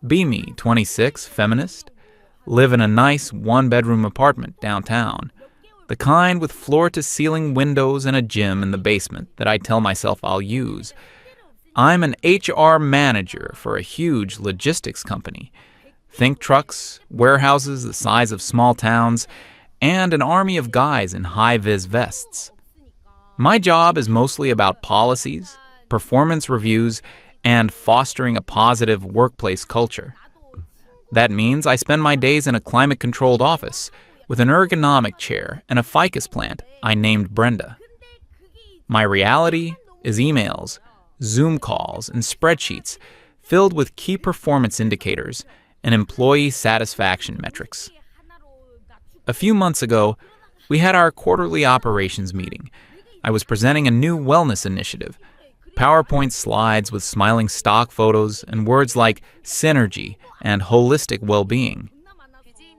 Be me, 26, feminist, live in a nice one-bedroom apartment downtown, the kind with floor-to-ceiling windows and a gym in the basement that I tell myself I'll use. I'm an HR manager for a huge logistics company. Think trucks, warehouses the size of small towns, and an army of guys in high-vis vests. My job is mostly about policies, performance reviews, and fostering a positive workplace culture. That means I spend my days in a climate-controlled office with an ergonomic chair and a ficus plant I named Brenda. My reality is emails, Zoom calls, and spreadsheets filled with key performance indicators and employee satisfaction metrics. A few months ago, we had our quarterly operations meeting. I was presenting a new wellness initiative, PowerPoint slides with smiling stock photos and words like synergy and holistic well-being.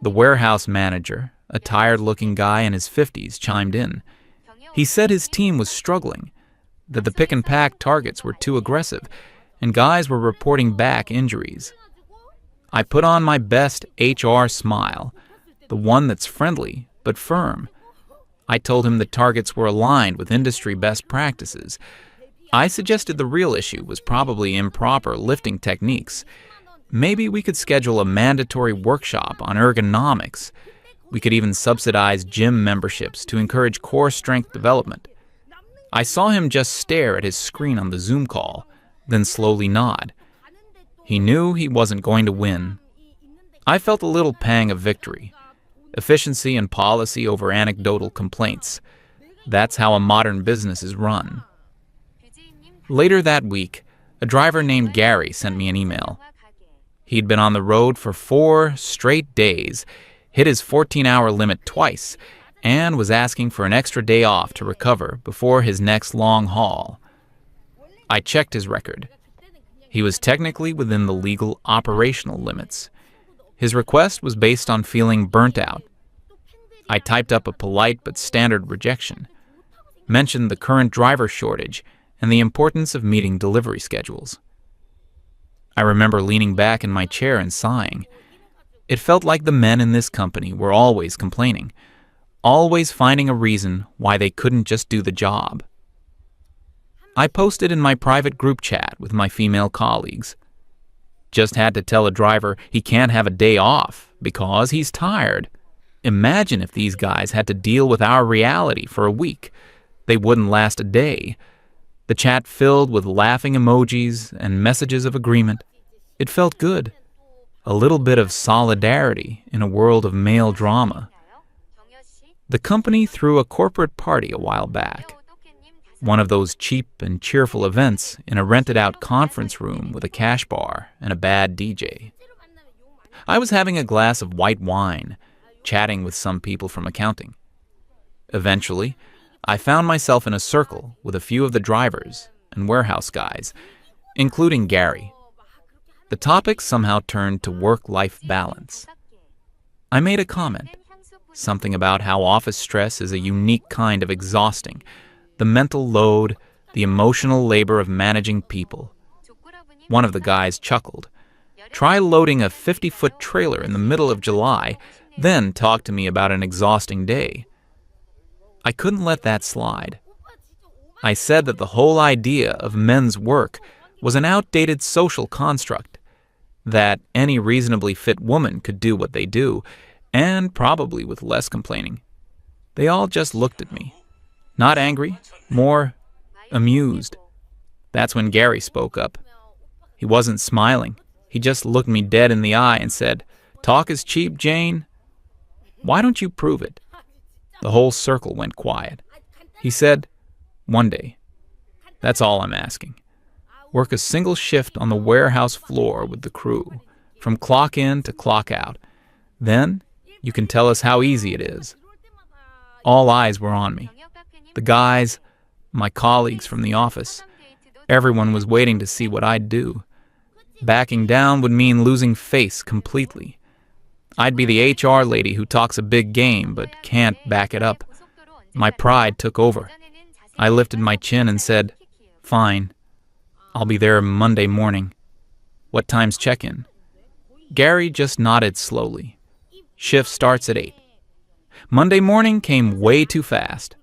The warehouse manager, a tired-looking guy in his 50s, chimed in. He said his team was struggling, that the pick-and-pack targets were too aggressive, and guys were reporting back injuries. I put on my best HR smile, the one that's friendly but firm. I told him the targets were aligned with industry best practices. I suggested the real issue was probably improper lifting techniques. Maybe we could schedule a mandatory workshop on ergonomics. We could even subsidize gym memberships to encourage core strength development. I saw him just stare at his screen on the Zoom call, then slowly nod. He knew he wasn't going to win. I felt a little pang of victory. Efficiency and policy over anecdotal complaints. That's how a modern business is run. Later that week, a driver named Gary sent me an email. He'd been on the road for 4 straight days, hit his 14-hour limit twice, and was asking for an extra day off to recover before his next long haul. I checked his record. He was technically within the legal operational limits. His request was based on feeling burnt out. I typed up a polite but standard rejection, mentioned the current driver shortage and the importance of meeting delivery schedules. I remember leaning back in my chair and sighing. It felt like the men in this company were always complaining, always finding a reason why they couldn't just do the job. I posted in my private group chat with my female colleagues. Just had to tell a driver he can't have a day off because he's tired. Imagine if these guys had to deal with our reality for a week. They wouldn't last a day. The chat filled with laughing emojis and messages of agreement. It felt good. A little bit of solidarity in a world of male drama. The company threw a corporate party a while back. One of those cheap and cheerful events in a rented-out conference room with a cash bar and a bad DJ. I was having a glass of white wine, chatting with some people from accounting. Eventually, I found myself in a circle with a few of the drivers and warehouse guys, including Gary. The topic somehow turned to work-life balance. I made a comment, something about how office stress is a unique kind of exhausting, the mental load, the emotional labor of managing people. One of the guys chuckled. Try loading a 50-foot trailer in the middle of July, then talk to me about an exhausting day. I couldn't let that slide. I said that the whole idea of men's work was an outdated social construct, that any reasonably fit woman could do what they do, and probably with less complaining. They all just looked at me. Not angry, more amused. That's when Gary spoke up. He wasn't smiling. He just looked me dead in the eye and said, "Talk is cheap, Jane. Why don't you prove it?" The whole circle went quiet. He said, "One day. That's all I'm asking. Work a single shift on the warehouse floor with the crew, from clock in to clock out. Then you can tell us how easy it is." All eyes were on me. The guys, my colleagues from the office, everyone was waiting to see what I'd do. Backing down would mean losing face completely. I'd be the HR lady who talks a big game but can't back it up. My pride took over. I lifted my chin and said, "Fine. I'll be there Monday morning. What time's check-in?" Gary just nodded slowly. Shift starts at 8. Monday morning came way too fast.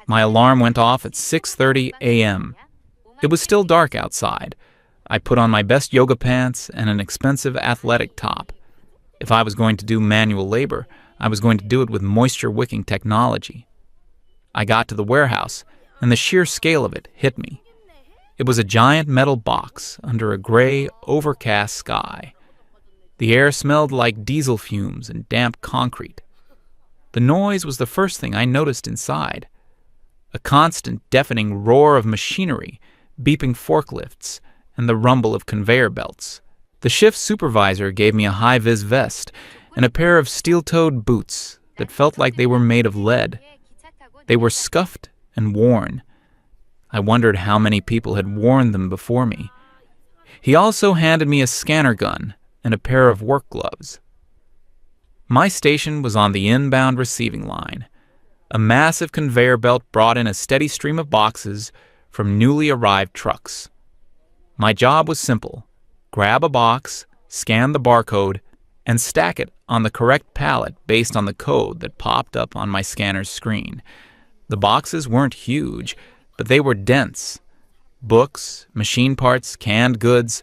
My alarm went off at 6:30 a.m. It was still dark outside. I put on my best yoga pants and an expensive athletic top. If I was going to do manual labor, I was going to do it with moisture-wicking technology. I got to the warehouse, and the sheer scale of it hit me. It was a giant metal box under a gray, overcast sky. The air smelled like diesel fumes and damp concrete. The noise was the first thing I noticed inside. A constant, deafening roar of machinery, beeping forklifts, and the rumble of conveyor belts. The shift supervisor gave me a high-vis vest and a pair of steel-toed boots that felt like they were made of lead. They were scuffed and worn. I wondered how many people had worn them before me. He also handed me a scanner gun and a pair of work gloves. My station was on the inbound receiving line. A massive conveyor belt brought in a steady stream of boxes from newly arrived trucks. My job was simple: grab a box, scan the barcode, and stack it on the correct pallet based on the code that popped up on my scanner's screen. The boxes weren't huge, but they were dense. Books, machine parts, canned goods.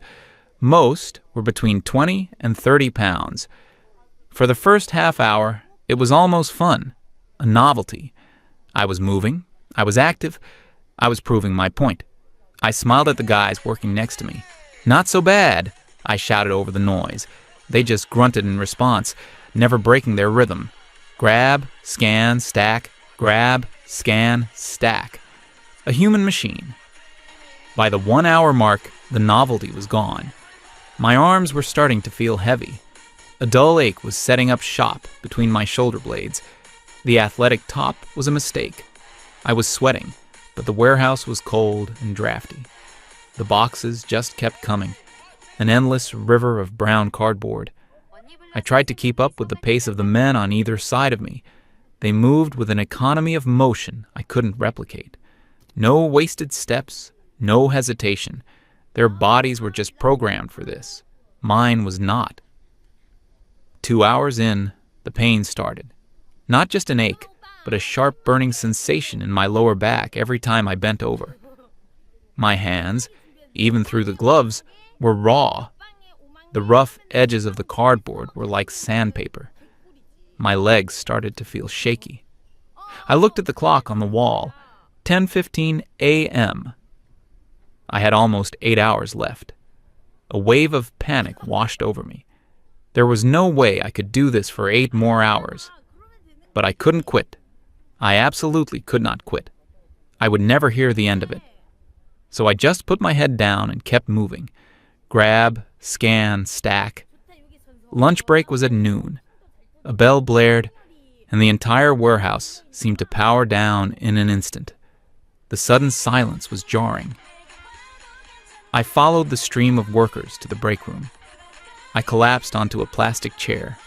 Most were between 20 and 30 pounds. For the first half hour, it was almost fun, a novelty. I was moving, I was active, I was proving my point. I smiled at the guys working next to me. "Not so bad," I shouted over the noise. They just grunted in response, never breaking their rhythm. Grab, scan, stack, grab, scan, stack. A human machine. By the 1 hour mark, the novelty was gone. My arms were starting to feel heavy. A dull ache was setting up shop between my shoulder blades. The athletic top was a mistake. I was sweating, but the warehouse was cold and drafty. The boxes just kept coming, an endless river of brown cardboard. I tried to keep up with the pace of the men on either side of me. They moved with an economy of motion I couldn't replicate. No wasted steps, no hesitation. Their bodies were just programmed for this. Mine was not. 2 hours in, the pain started. Not just an ache, but a sharp burning sensation in my lower back every time I bent over. My hands, even through the gloves, were raw. The rough edges of the cardboard were like sandpaper. My legs started to feel shaky. I looked at the clock on the wall. 10:15 a.m. I had almost 8 hours left. A wave of panic washed over me. There was no way I could do this for 8 more hours. But I couldn't quit. I absolutely could not quit. I would never hear the end of it. So I just put my head down and kept moving. Grab, scan, stack. Lunch break was at noon. A bell blared, and the entire warehouse seemed to power down in an instant. The sudden silence was jarring. I followed the stream of workers to the break room. I collapsed onto a plastic chair.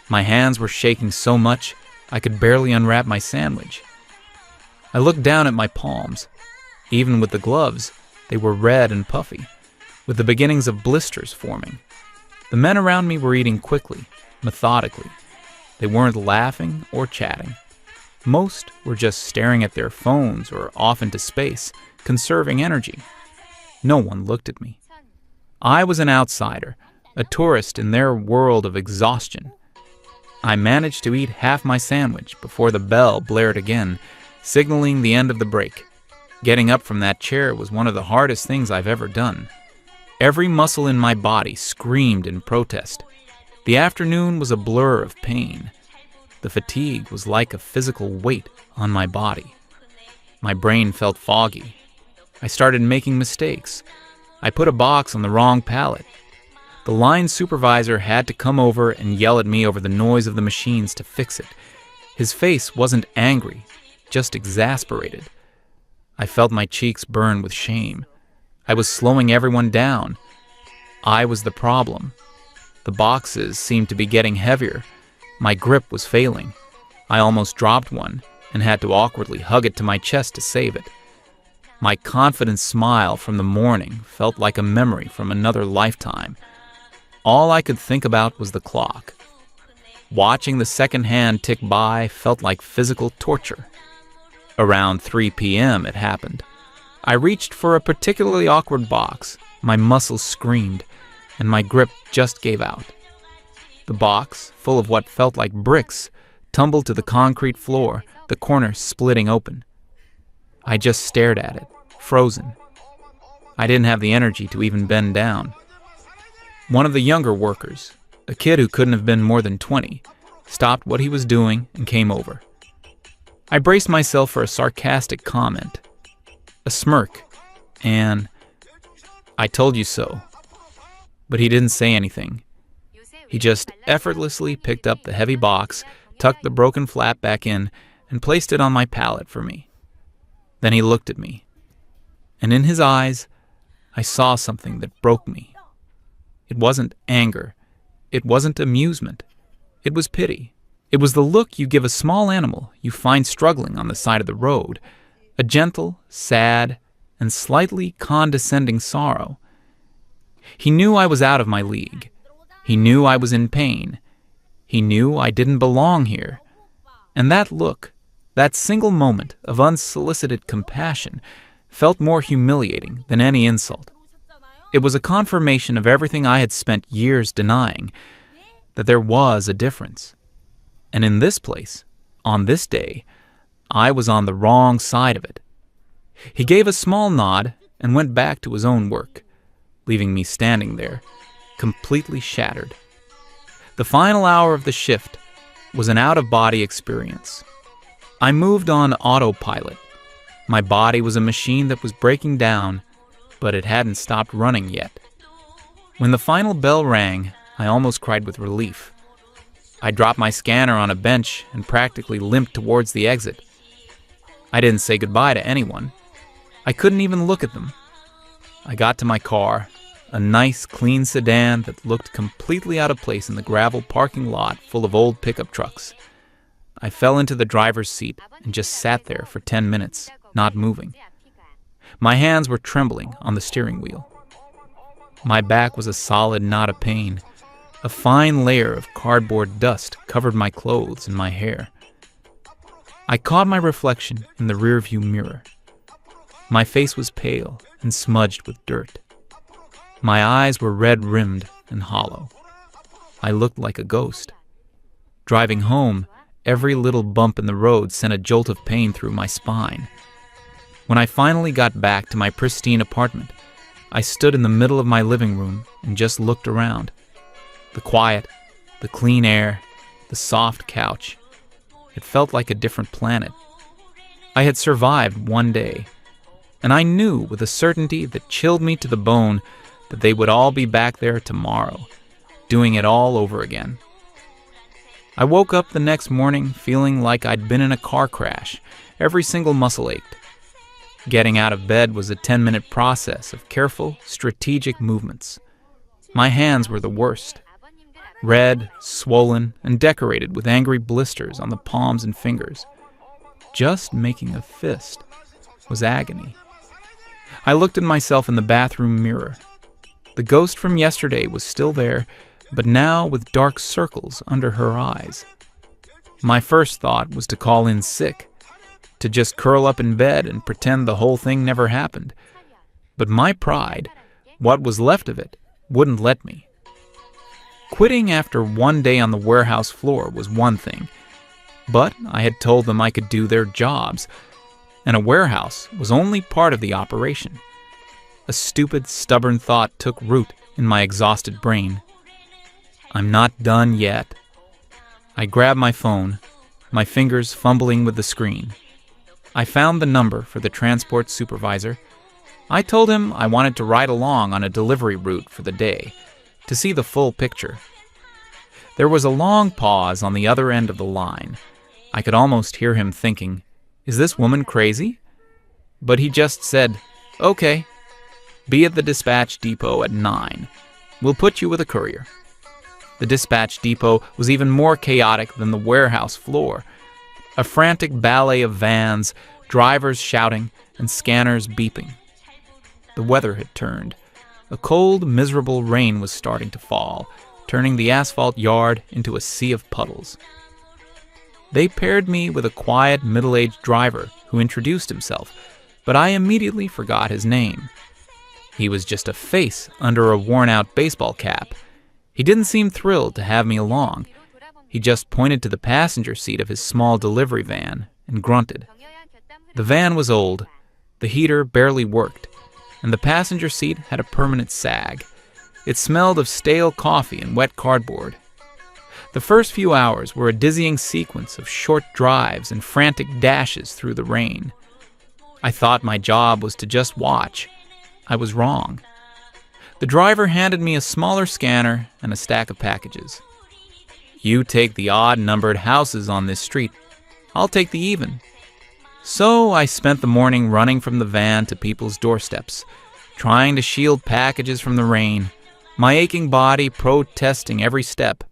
My hands were shaking so much I could barely unwrap my sandwich. I looked down at my palms. Even with the gloves, they were red and puffy, with the beginnings of blisters forming. The men around me were eating quickly, methodically. They weren't laughing or chatting. Most were just staring at their phones or off into space, conserving energy. No one looked at me. I was an outsider, a tourist in their world of exhaustion. I managed to eat half my sandwich before the bell blared again, signaling the end of the break. Getting up from that chair was one of the hardest things I've ever done. Every muscle in my body screamed in protest. The afternoon was a blur of pain. The fatigue was like a physical weight on my body. My brain felt foggy. I started making mistakes. I put a box on the wrong pallet. The line supervisor had to come over and yell at me over the noise of the machines to fix it. His face wasn't angry, just exasperated. I felt my cheeks burn with shame. I was slowing everyone down. I was the problem. The boxes seemed to be getting heavier. My grip was failing. I almost dropped one and had to awkwardly hug it to my chest to save it. My confident smile from the morning felt like a memory from another lifetime. All I could think about was the clock. Watching the second hand tick by felt like physical torture. Around 3 p.m. it happened. I reached for a particularly awkward box. My muscles screamed, and my grip just gave out. The box, full of what felt like bricks, tumbled to the concrete floor, the corner splitting open. I just stared at it, frozen. I didn't have the energy to even bend down. One of the younger workers, a kid who couldn't have been more than 20, stopped what he was doing and came over. I braced myself for a sarcastic comment, a smirk, and "I told you so." But he didn't say anything. He just effortlessly picked up the heavy box, tucked the broken flap back in, and placed it on my pallet for me. Then he looked at me, and in his eyes, I saw something that broke me. It wasn't anger. It wasn't amusement. It was pity. It was the look you give a small animal you find struggling on the side of the road, a gentle, sad, and slightly condescending sorrow. He knew I was out of my league. He knew I was in pain. He knew I didn't belong here. And that look, that single moment of unsolicited compassion, felt more humiliating than any insult. It was a confirmation of everything I had spent years denying, that there was a difference. And in this place, on this day, I was on the wrong side of it. He gave a small nod and went back to his own work, leaving me standing there, completely shattered. The final hour of the shift was an out-of-body experience. I moved on autopilot. My body was a machine that was breaking down, but it hadn't stopped running yet. When the final bell rang, I almost cried with relief. I dropped my scanner on a bench and practically limped towards the exit. I didn't say goodbye to anyone. I couldn't even look at them. I got to my car, a nice, clean sedan that looked completely out of place in the gravel parking lot full of old pickup trucks. I fell into the driver's seat and just sat there for 10 minutes, not moving. My hands were trembling on the steering wheel. My back was a solid knot of pain. A fine layer of cardboard dust covered my clothes and my hair. I caught my reflection in the rearview mirror. My face was pale and smudged with dirt. My eyes were red-rimmed and hollow. I looked like a ghost. Driving home, every little bump in the road sent a jolt of pain through my spine. When I finally got back to my pristine apartment, I stood in the middle of my living room and just looked around. The quiet, the clean air, the soft couch. It felt like a different planet. I had survived one day, and I knew with a certainty that chilled me to the bone that they would all be back there tomorrow, doing it all over again. I woke up the next morning feeling like I'd been in a car crash. Every single muscle ached. Getting out of bed was a 10-minute process of careful, strategic movements. My hands were the worst. Red, swollen, and decorated with angry blisters on the palms and fingers. Just making a fist was agony. I looked at myself in the bathroom mirror. The ghost from yesterday was still there, but now with dark circles under her eyes. My first thought was to call in sick, to just curl up in bed and pretend the whole thing never happened. But my pride, what was left of it, wouldn't let me. Quitting after one day on the warehouse floor was one thing, but I had told them I could do their jobs, and a warehouse was only part of the operation. A stupid, stubborn thought took root in my exhausted brain. I'm not done yet. I grabbed my phone, my fingers fumbling with the screen. I found the number for the transport supervisor. I told him I wanted to ride along on a delivery route for the day, to see the full picture. There was a long pause on the other end of the line. I could almost hear him thinking, "Is this woman crazy?" But he just said, "Okay, be at the dispatch depot at 9. We'll put you with a courier." The dispatch depot was even more chaotic than the warehouse floor. A frantic ballet of vans, drivers shouting, and scanners beeping. The weather had turned. A A cold, miserable rain was starting to fall, turning the asphalt yard into a sea of puddles. They paired me with a quiet, middle-aged driver who introduced himself, but I immediately forgot his name. He was just a face under a worn-out baseball cap. He didn't seem thrilled to have me along. He just pointed to the passenger seat of his small delivery van and grunted. The van was old, the heater barely worked, and the passenger seat had a permanent sag. It smelled of stale coffee and wet cardboard. The first few hours were a dizzying sequence of short drives and frantic dashes through the rain. I thought my job was to just watch. I was wrong. The driver handed me a smaller scanner and a stack of packages. You take the odd-numbered houses on this street. I'll take the even. So I spent the morning running from the van to people's doorsteps, trying to shield packages from the rain, my aching body protesting every step.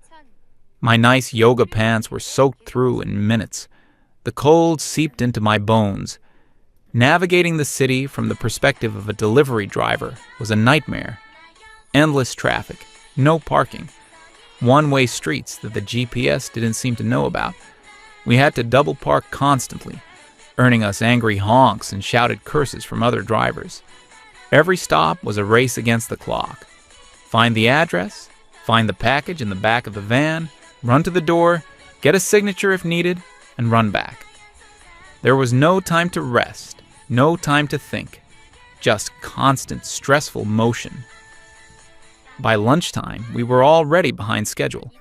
My nice yoga pants were soaked through in minutes. The cold seeped into my bones. Navigating the city from the perspective of a delivery driver was a nightmare. Endless traffic, no parking, one-way streets that the GPS didn't seem to know about. We had to double park constantly, earning us angry honks and shouted curses from other drivers. Every stop was a race against the clock. Find the address, find the package in the back of the van, run to the door, get a signature if needed, and run back. There was no time to rest, no time to think, just constant stressful motion. By lunchtime, we were already behind schedule.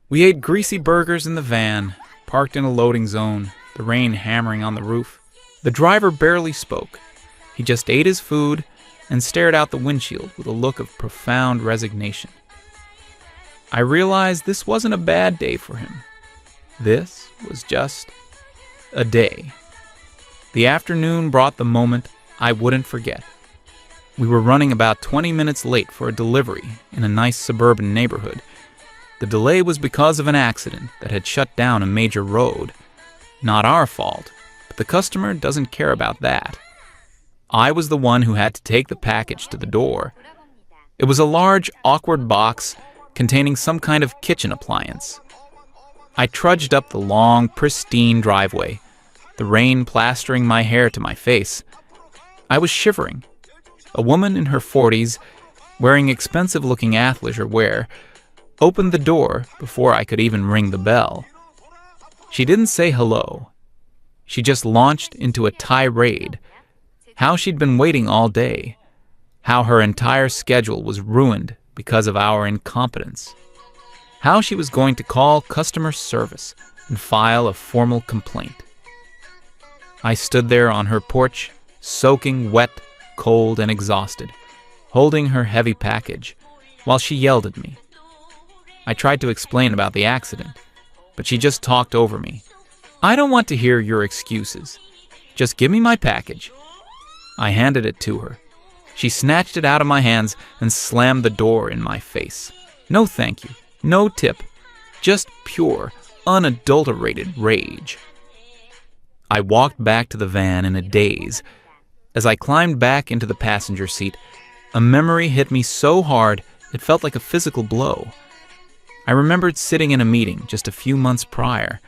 We ate greasy burgers in the van, parked in a loading zone, the rain hammering on the roof. The driver barely spoke. He just ate his food and stared out the windshield with a look of profound resignation. I realized this wasn't a bad day for him. This was just a day. The afternoon brought the moment I wouldn't forget. We were running about 20 minutes late for a delivery in a nice suburban neighborhood. The delay was because of an accident that had shut down a major road. Not our fault, but the customer doesn't care about that. I was the one who had to take the package to the door. It was a large, awkward box containing some kind of kitchen appliance. I trudged up the long, pristine driveway, the rain plastering my hair to my face. I was shivering. A woman in her 40s, wearing expensive-looking athleisure wear, opened the door before I could even ring the bell. She didn't say hello. She just launched into a tirade. How she'd been waiting all day. How her entire schedule was ruined because of our incompetence. How she was going to call customer service and file a formal complaint. I stood there on her porch, soaking wet, cold, and exhausted, holding her heavy package, while she yelled at me. I tried to explain about the accident, but she just talked over me. I don't want to hear your excuses. Just give me my package. I handed it to her. She snatched it out of my hands and slammed the door in my face. No thank you, no tip, just pure, unadulterated rage. I walked back to the van in a daze. As I climbed back into the passenger seat, a memory hit me so hard it felt like a physical blow. I remembered sitting in a meeting just a few months prior,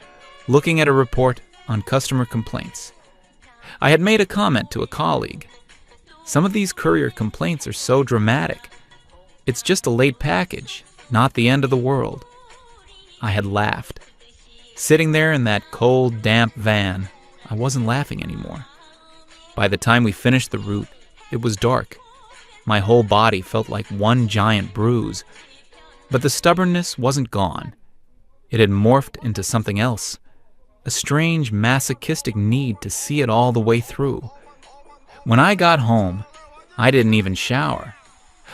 looking at a report on customer complaints. I had made a comment to a colleague. Some of these courier complaints are so dramatic. It's just a late package, not the end of the world. I had laughed. Sitting there in that cold, damp van, I wasn't laughing anymore. By the time we finished the route, it was dark. My whole body felt like one giant bruise. But the stubbornness wasn't gone. It had morphed into something else. A strange, masochistic need to see it all the way through. When I got home, I didn't even shower.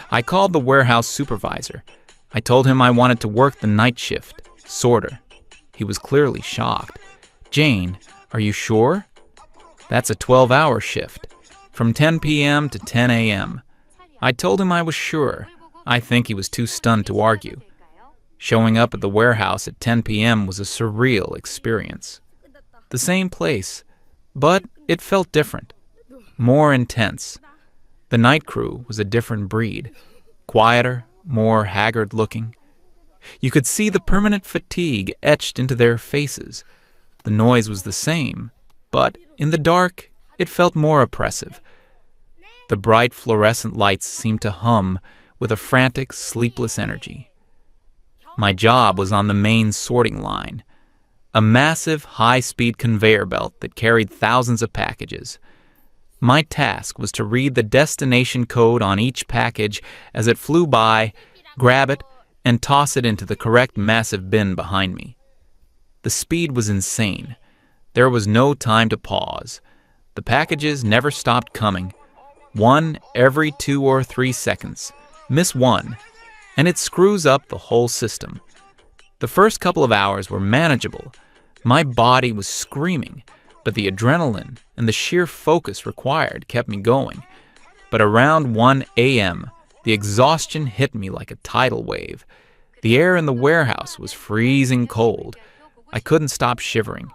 I called the warehouse supervisor. I told him I wanted to work the night shift, sorter. He was clearly shocked. Jane, are you sure? That's a 12-hour shift, from 10 p.m. to 10 a.m. I told him I was sure. I think he was too stunned to argue. Showing up at the warehouse at 10 p.m. was a surreal experience. The same place, but it felt different, more intense. The night crew was a different breed, quieter, more haggard-looking. You could see the permanent fatigue etched into their faces. The noise was the same, but in the dark, it felt more oppressive. The bright fluorescent lights seemed to hum with a frantic, sleepless energy. My job was on the main sorting line, a massive, high-speed conveyor belt that carried thousands of packages. My task was to read the destination code on each package as it flew by, grab it, and toss it into the correct massive bin behind me. The speed was insane. There was no time to pause. The packages never stopped coming. One every 2 or 3 seconds. Miss one, and it screws up the whole system. The first couple of hours were manageable. My body was screaming, but the adrenaline and the sheer focus required kept me going. But around 1 a.m., the exhaustion hit me like a tidal wave. The air in the warehouse was freezing cold. I couldn't stop shivering.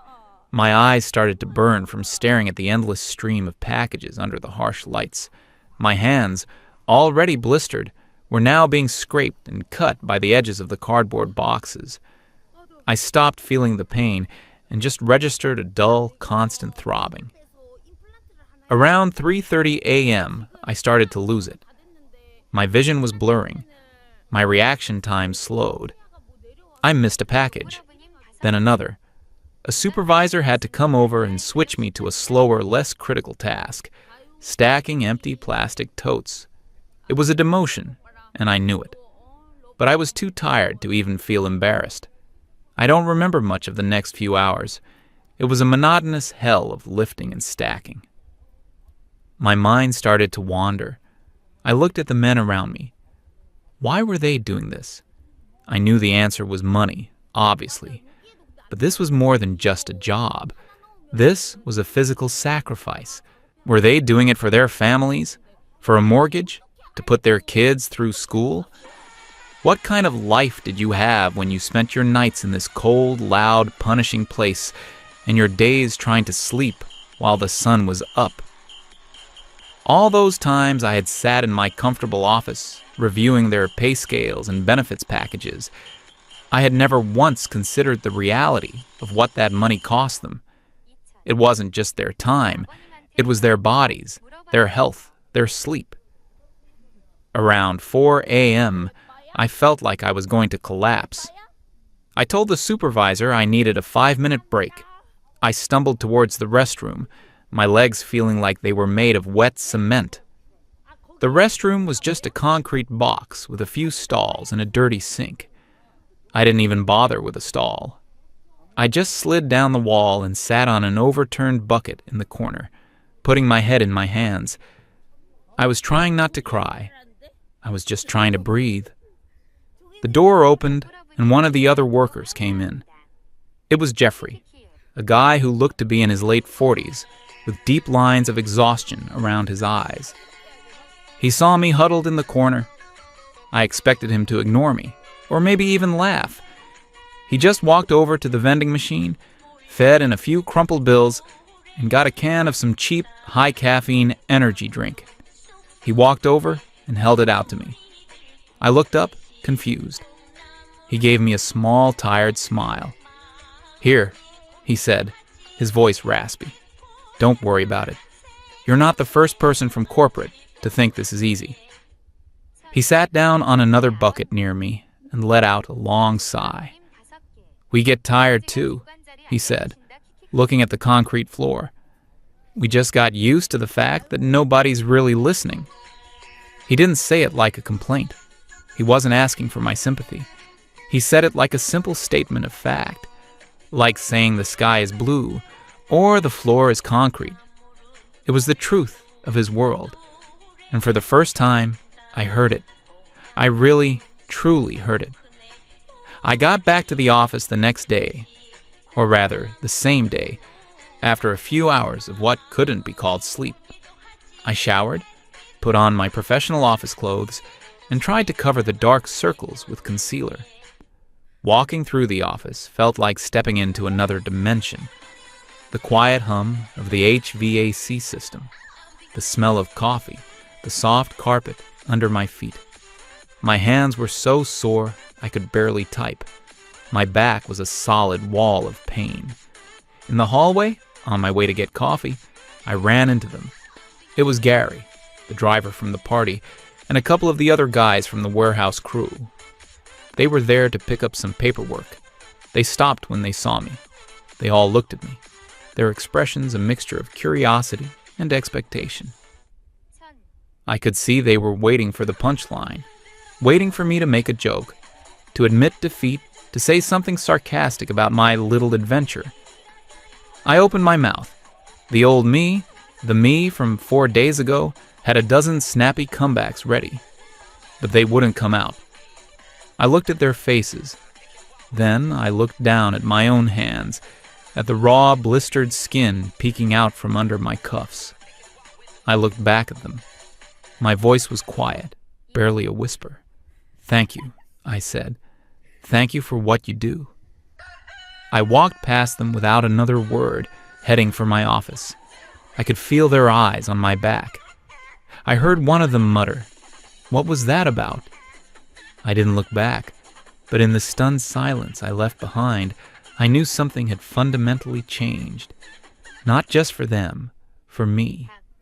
My eyes started to burn from staring at the endless stream of packages under the harsh lights. My hands, already blistered, were now being scraped and cut by the edges of the cardboard boxes. I stopped feeling the pain and just registered a dull, constant throbbing. Around 3:30 a.m., I started to lose it. My vision was blurring. My reaction time slowed. I missed a package, then another. A supervisor had to come over and switch me to a slower, less critical task, stacking empty plastic totes. It was a demotion, and I knew it. But I was too tired to even feel embarrassed. I don't remember much of the next few hours. It was a monotonous hell of lifting and stacking. My mind started to wander. I looked at the men around me. Why were they doing this? I knew the answer was money, obviously. But this was more than just a job. This was a physical sacrifice. Were they doing it for their families? For a mortgage? To put their kids through school? What kind of life did you have when you spent your nights in this cold, loud, punishing place and your days trying to sleep while the sun was up? All those times I had sat in my comfortable office, reviewing their pay scales and benefits packages, I had never once considered the reality of what that money cost them. It wasn't just their time, it was their bodies, their health, their sleep. Around 4 a.m., I felt like I was going to collapse. I told the supervisor I needed a 5-minute break. I stumbled towards the restroom, my legs feeling like they were made of wet cement. The restroom was just a concrete box with a few stalls and a dirty sink. I didn't even bother with a stall. I just slid down the wall and sat on an overturned bucket in the corner, putting my head in my hands. I was trying not to cry. I was just trying to breathe. The door opened, and one of the other workers came in. It was Jeffrey, a guy who looked to be in his late 40s, with deep lines of exhaustion around his eyes. He saw me huddled in the corner. I expected him to ignore me, or maybe even laugh. He just walked over to the vending machine, fed in a few crumpled bills, and got a can of some cheap, high-caffeine energy drink. He walked over and held it out to me. I looked up, confused. He gave me a small, tired smile. "Here," he said, his voice raspy. "Don't worry about it. You're not the first person from corporate to think this is easy." He sat down on another bucket near me and let out a long sigh. "We get tired too," he said, looking at the concrete floor. "We just got used to the fact that nobody's really listening." He didn't say it like a complaint. He wasn't asking for my sympathy. He said it like a simple statement of fact, like saying the sky is blue or the floor is concrete. It was the truth of his world, and for the first time, I heard it. I really, truly heard it. I got back to the office the next day, or rather, the same day, after a few hours of what couldn't be called sleep. I showered, put on my professional office clothes, and tried to cover the dark circles with concealer. Walking through the office felt like stepping into another dimension. The quiet hum of the HVAC system, the smell of coffee, the soft carpet under my feet. My hands were so sore I could barely type. My back was a solid wall of pain. In the hallway, on my way to get coffee, I ran into them. It was Gary, the driver from the party, and a couple of the other guys from the warehouse crew. They were there to pick up some paperwork. They stopped when they saw me. They all looked at me, their expressions a mixture of curiosity and expectation. I could see they were waiting for the punchline, waiting for me to make a joke, to admit defeat, to say something sarcastic about my little adventure. I opened my mouth. The old me, the me from 4 days ago, had a dozen snappy comebacks ready, but they wouldn't come out. I looked at their faces. Then I looked down at my own hands, at the raw, blistered skin peeking out from under my cuffs. I looked back at them. My voice was quiet, barely a whisper. "Thank you," I said. "Thank you for what you do." I walked past them without another word, heading for my office. I could feel their eyes on my back. I heard one of them mutter, "What was that about?" I didn't look back, but in the stunned silence I left behind, I knew something had fundamentally changed. Not just for them, for me.